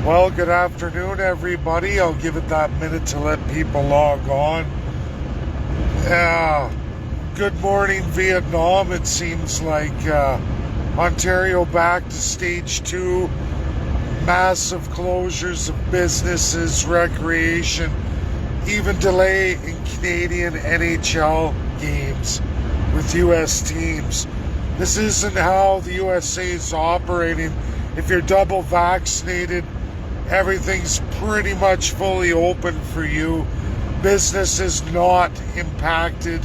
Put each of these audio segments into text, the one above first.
Well, good afternoon, everybody. I'll give it that minute to let people log on. Good morning, Vietnam. It seems like Ontario back to stage 2. Massive closures of businesses, recreation, even delay in Canadian NHL games with U.S. teams. This isn't how the USA is operating. If you're double vaccinated, everything's pretty much fully open for you. Business is not impacted,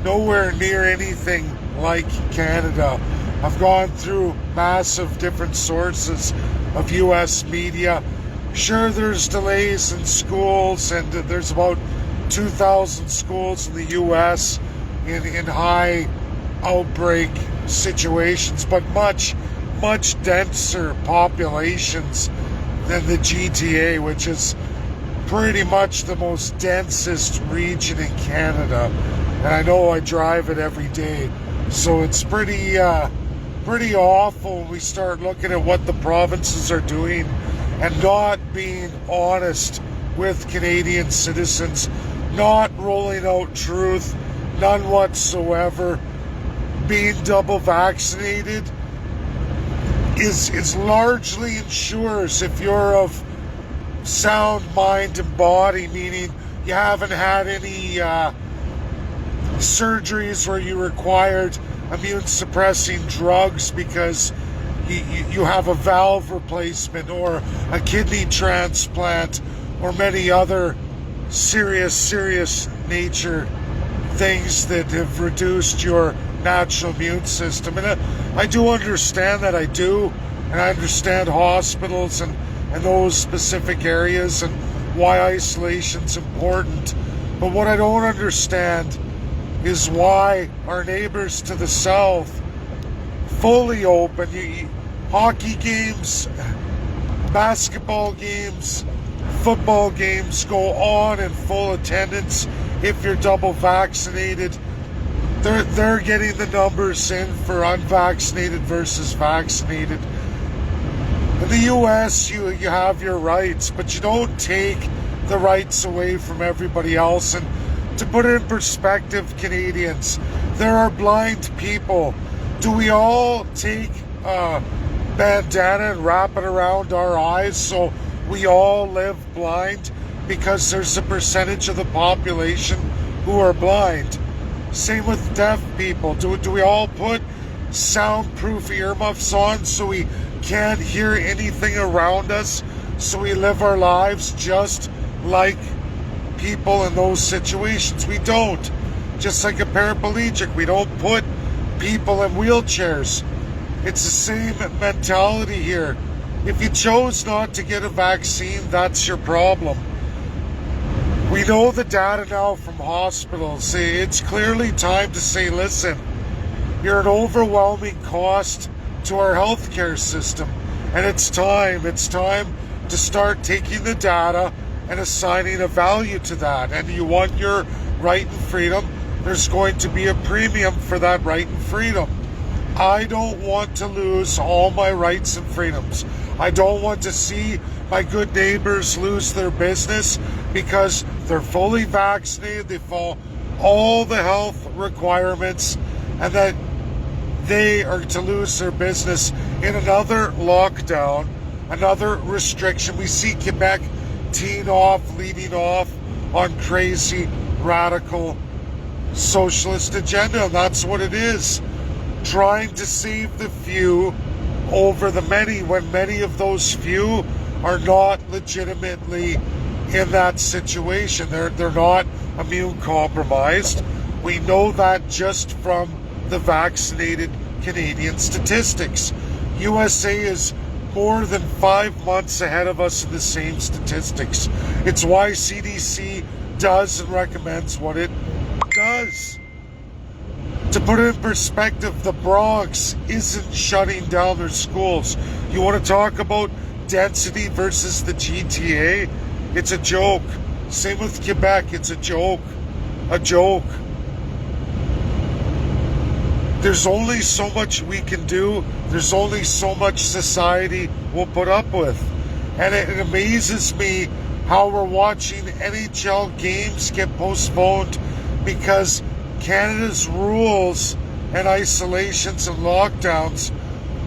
nowhere near anything like Canada. I've gone through massive different sources of US media. Sure, there's delays in schools, and there's about 2,000 schools in the US in high outbreak situations, but much denser populations than the GTA, which is pretty much the most densest region in Canada. And I know I drive it every day, so it's pretty awful when we start looking at what the provinces are doing and not being honest with Canadian citizens, not rolling out truth, none whatsoever. Being double vaccinated is largely ensures, if you're of sound mind and body, meaning you haven't had any surgeries where you required immune suppressing drugs because you have a valve replacement or a kidney transplant or many other serious nature things that have reduced your natural immune system. And I do understand that, I understand hospitals and those specific areas and why isolation's important. But what I don't understand is why our neighbors to the south, fully open, hockey games, basketball games, football games go on in full attendance. If you're double vaccinated, they're getting the numbers in for unvaccinated versus vaccinated. In the US, you have your rights, but you don't take the rights away from everybody else. And to put it in perspective, Canadians, there are blind people. Do we all take a bandana and wrap it around our eyes so we all live blind? Because there's a percentage of the population who are blind. Same with deaf people. Do we all put soundproof earmuffs on so we can't hear anything around us, so we live our lives just like people in those situations? We don't. Just like a paraplegic, we don't put people in wheelchairs. It's the same mentality here. If you chose not to get a vaccine, that's your problem. We know the data now from hospitals. It's clearly time to say, listen, you're an overwhelming cost to our healthcare system, and it's time to start taking the data and assigning a value to that. And you want your right and freedom, there's going to be a premium for that right and freedom. I don't want to lose all my rights and freedoms. I don't want to see my good neighbors lose their business because they're fully vaccinated, they follow all the health requirements, and that they are to lose their business in another lockdown, another restriction. We see Quebec leading off on crazy, radical socialist agenda, and that's what it is. Trying to save the few over the many, when many of those few are not legitimately in that situation. They're not immune compromised. We know that just from the vaccinated Canadian statistics. USA is more than 5 months ahead of us in the same statistics. It's why CDC does and recommends what it does. To put it in perspective, the Bronx isn't shutting down their schools. You want to talk about density versus the GTA? It's a joke. Same with Quebec, it's a joke. A joke. There's only so much we can do. There's only so much society will put up with. And it amazes me how we're watching NHL games get postponed because Canada's rules and isolations and lockdowns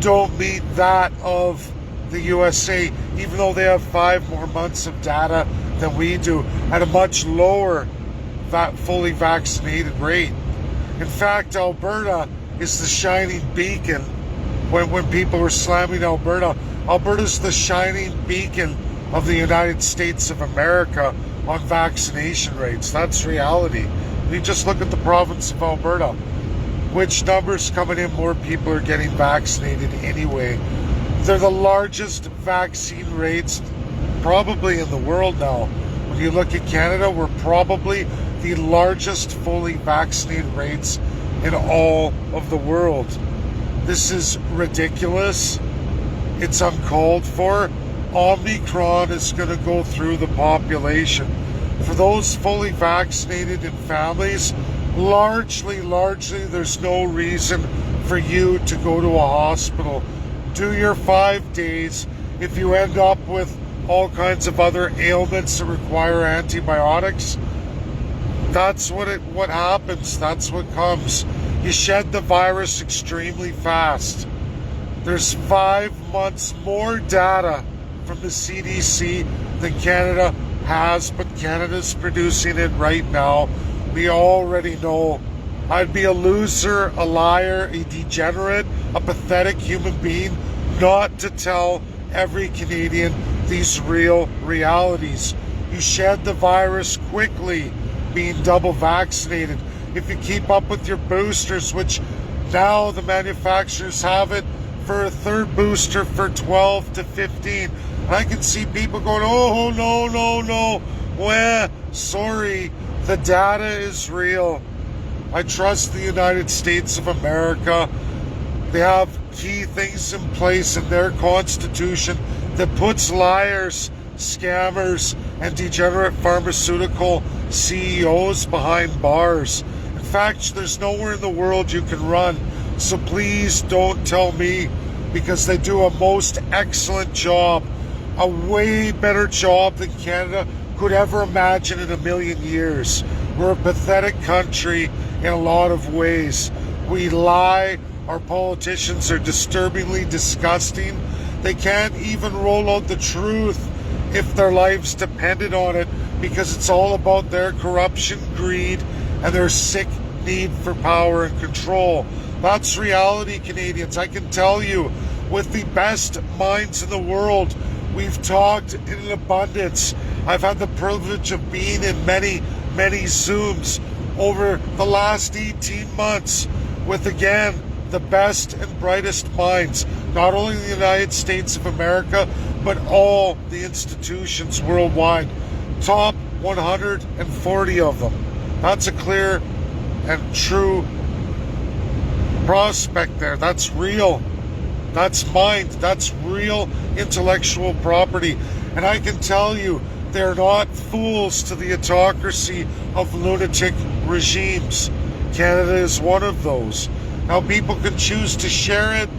don't meet that of the USA, even though they have 5 more months of data than we do at a much lower fully vaccinated rate. In fact, Alberta is the shining beacon. When people were slamming Alberta, Alberta's the shining beacon of the United States of America on vaccination rates. That's reality. You just look at the province of Alberta. Which numbers coming in, more people are getting vaccinated anyway. They're the largest vaccine rates probably in the world now. When you look at Canada, we're probably the largest fully vaccinated rates in all of the world. This is ridiculous. It's uncalled for. Omicron is going to go through the population. For those fully vaccinated in families, largely, there's no reason for you to go to a hospital. Do your 5 days. If you end up with all kinds of other ailments that require antibiotics, that's what happens. That's what comes. You shed the virus extremely fast. There's 5 months more data from the CDC than Canada has, but Canada's producing it right now. We already know. I'd be a loser, a liar, a degenerate, a pathetic human being not to tell every Canadian these real realities. You shed the virus quickly being double vaccinated. If you keep up with your boosters, which now the manufacturers have it for a third booster for 12 to 15. And I can see people going, oh, no. Well, sorry, the data is real. I trust the United States of America. They have key things in place in their constitution that puts liars, scammers, and degenerate pharmaceutical CEOs behind bars. In fact, there's nowhere in the world you can run. So please don't tell me, because they do a most excellent job, a way better job than Canada could ever imagine in a million years. We're a pathetic country in a lot of ways. We lie. Our politicians are disturbingly disgusting. They can't even roll out the truth if their lives depended on it, because it's all about their corruption, greed, and their sick need for power and control. That's reality, Canadians. I can tell you, with the best minds in the world, we've talked in abundance. I've had the privilege of being in many Zooms over the last 18 months with, again, the best and brightest minds, not only in the United States of America, but all the institutions worldwide. Top 140 of them. That's a clear and true prospect there. That's real. That's mind. That's real intellectual property. And I can tell you, they're not fools to the autocracy of lunatic regimes. Canada is one of those. Now, people can choose to share it.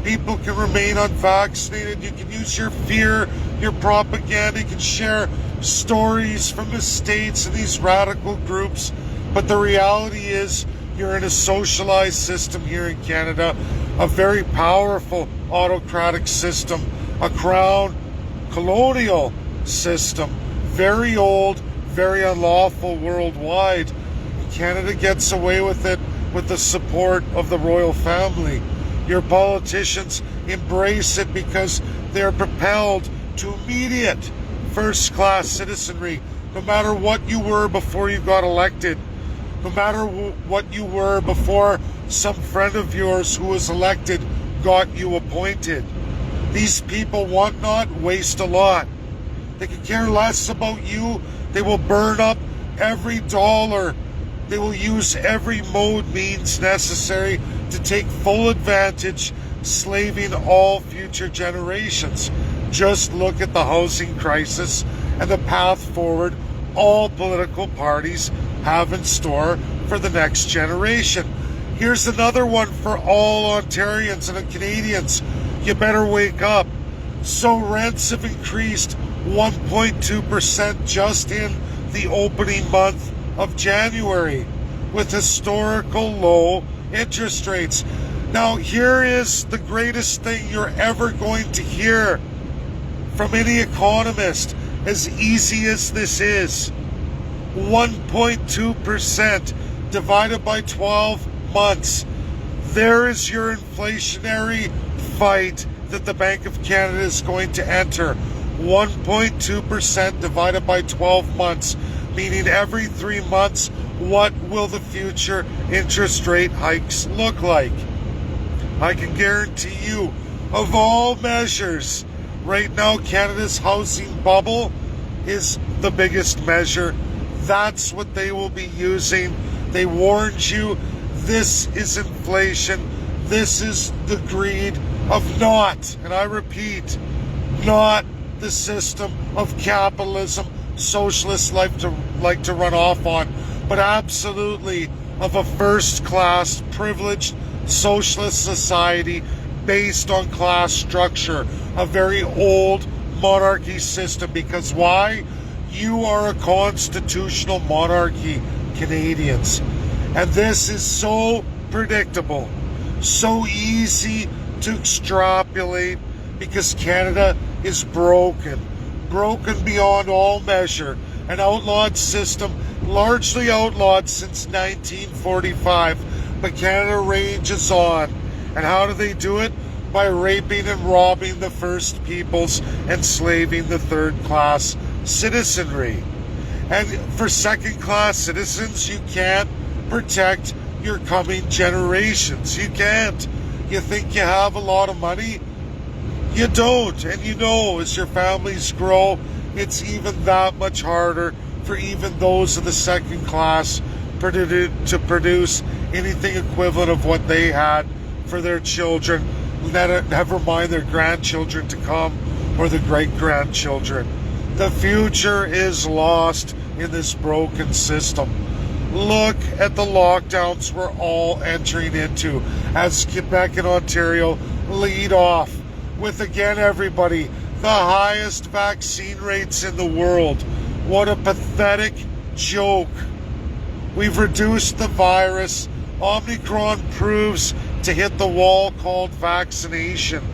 People can remain unvaccinated. You can use your fear, your propaganda. You can share stories from the States and these radical groups. But the reality is, you're in a socialized system here in Canada, a very powerful autocratic system, a crown colonial system, very old, very unlawful worldwide. Canada gets away with it with the support of the royal family. Your politicians embrace it because they're propelled to immediate first-class citizenry, no matter what you were before you got elected. No matter what you were before some friend of yours who was elected got you appointed. These people want not waste a lot. They can care less about you. They will burn up every dollar. They will use every mode means necessary to take full advantage, slaving all future generations. Just look at the housing crisis and the path forward all political parties have in store for the next generation. Here's another one for all Ontarians and Canadians. You better wake up. So rents have increased 1.2% just in the opening month of January, with historical low interest rates. Now, here is the greatest thing you're ever going to hear from any economist, as easy as this is. 1.2% divided by 12 months. There is your inflationary fight that the Bank of Canada is going to enter. 1.2% divided by 12 months, meaning every 3 months, what will the future interest rate hikes look like? I can guarantee you, of all measures, right now Canada's housing bubble is the biggest measure. That's what they will be using. They warned you, this is inflation. This is the greed of not, and I repeat, not the system of capitalism socialists like to run off on, but absolutely of a first-class, privileged socialist society based on class structure, a very old monarchy system. Because why? You are a constitutional monarchy, Canadians. And this is so predictable, so easy to extrapolate, because Canada is broken beyond all measure. An outlawed system, largely outlawed since 1945, but Canada rages on. And how do they do it? By raping and robbing the First Peoples, enslaving the third-class citizenry. And for second-class citizens, you can't protect your coming generations. You can't. You think you have a lot of money? You don't. And you know, as your families grow, it's even that much harder for even those of the second class to produce anything equivalent of what they had for their children, never mind their grandchildren to come or the great-grandchildren. The future is lost in this broken system. Look at the lockdowns we're all entering into as Quebec and Ontario lead off with, again, everybody, the highest vaccine rates in the world. What a pathetic joke. We've reduced the virus. Omicron proves to hit the wall called vaccination.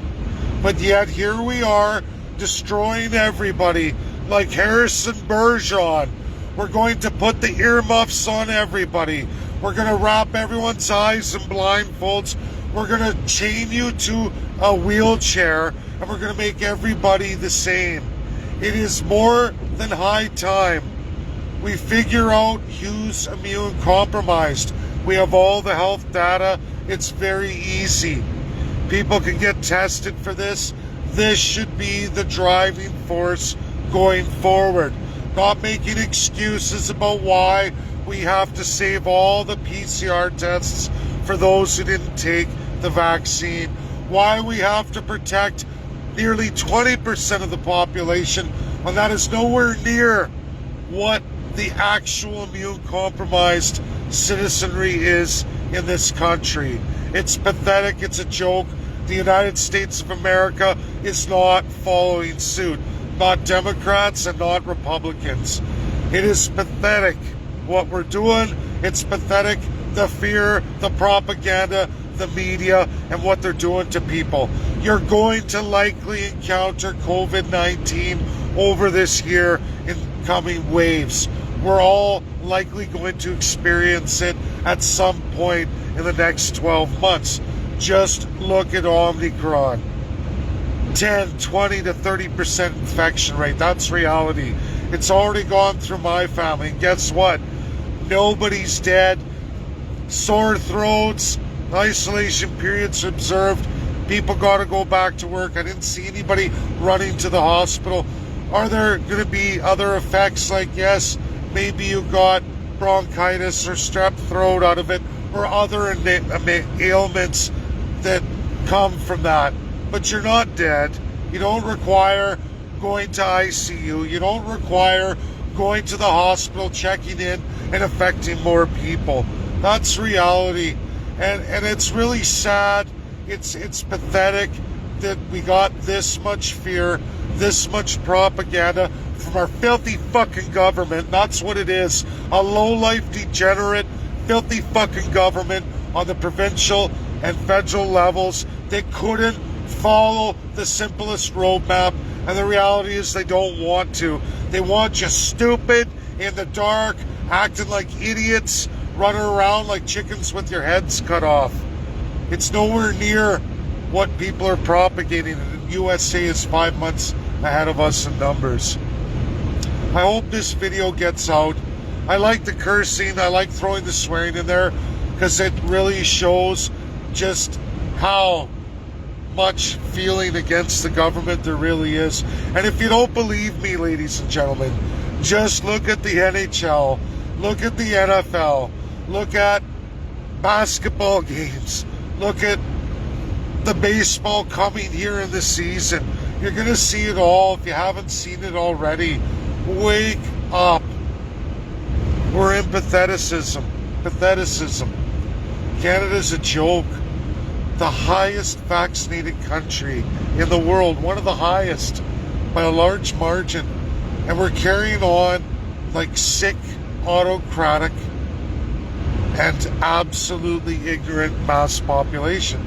But yet here we are destroying everybody like Harrison Bergeron. We're going to put the earmuffs on everybody. We're going to wrap everyone's eyes in blindfolds. We're going to chain you to a wheelchair, and we're going to make everybody the same. It is more than high time we figure out who's immune compromised. We have all the health data. It's very easy. People can get tested for this. This should be the driving force going forward. Not making excuses about why we have to save all the PCR tests for those who didn't take the vaccine. Why we have to protect nearly 20% of the population when that is nowhere near what the actual immune compromised citizenry is in this country. It's pathetic. It's a joke. The United States of America is not following suit. Not Democrats and not Republicans. It is pathetic what we're doing. It's pathetic, the fear, the propaganda, the media, and what they're doing to people. You're going to likely encounter COVID-19 over this year in coming waves. We're all likely going to experience it at some point in the next 12 months. Just look at Omicron. 10, 20 to 30% infection rate. That's reality. It's already gone through my family. And guess what? Nobody's dead. Sore throats, isolation periods observed. People got to go back to work. I didn't see anybody running to the hospital. Are there going to be other effects like, yes, maybe you got bronchitis or strep throat out of it, or other ailments that come from that? But you're not dead. You don't require going to ICU. You don't require going to the hospital, checking in, and affecting more people. That's reality. And it's really sad. It's pathetic that we got this much fear, this much propaganda from our filthy fucking government. That's what it is. A low-life, degenerate, filthy fucking government on the provincial and federal levels that couldn't follow the simplest roadmap. And the reality is they don't want to. They want you stupid, in the dark, acting like idiots, running around like chickens with your heads cut off. It's nowhere near what people are propagating, and the USA is 5 months ahead of us in numbers. I hope this video gets out. I like the cursing, I like throwing the swearing in there, because it really shows just how much feeling against the government there really is. And if you don't believe me, ladies and gentlemen, just look at the NHL, look at the NFL, look at basketball games, look at the baseball coming here in the season. You're going to see it all if you haven't seen it already. Wake up. We're in patheticism. Canada's a joke. The highest vaccinated country in the world, one of the highest by a large margin. And we're carrying on like sick, autocratic, and absolutely ignorant mass population.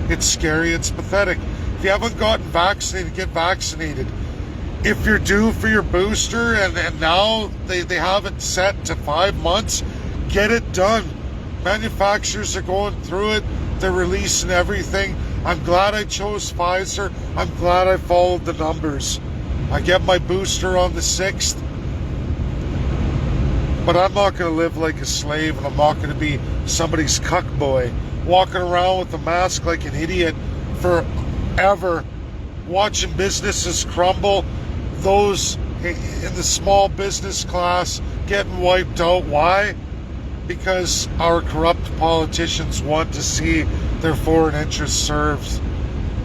It's scary, it's pathetic. If you haven't gotten vaccinated, get vaccinated. If you're due for your booster and now they have it set to 5 months, get it done. Manufacturers are going through it. They're releasing everything. I'm glad I chose Pfizer. I'm glad I followed the numbers. I get my booster on the 6th. But I'm not going to live like a slave, and I'm not going to be somebody's cuck boy, walking around with a mask like an idiot forever, watching businesses crumble, those in the small business class getting wiped out. Why? Because our corrupt politicians want to see their foreign interests served.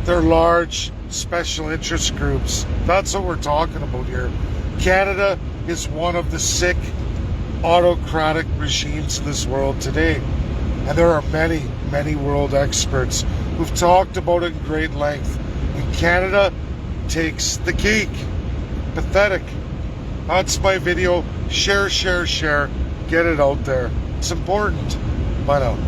Their large special interest groups. That's what we're talking about here. Canada is one of the sick, autocratic regimes in this world today. And there are many, many world experts who've talked about it in great length. And Canada takes the cake. Pathetic. That's my video. Share, share, share. Get it out there. It's important. Bye now.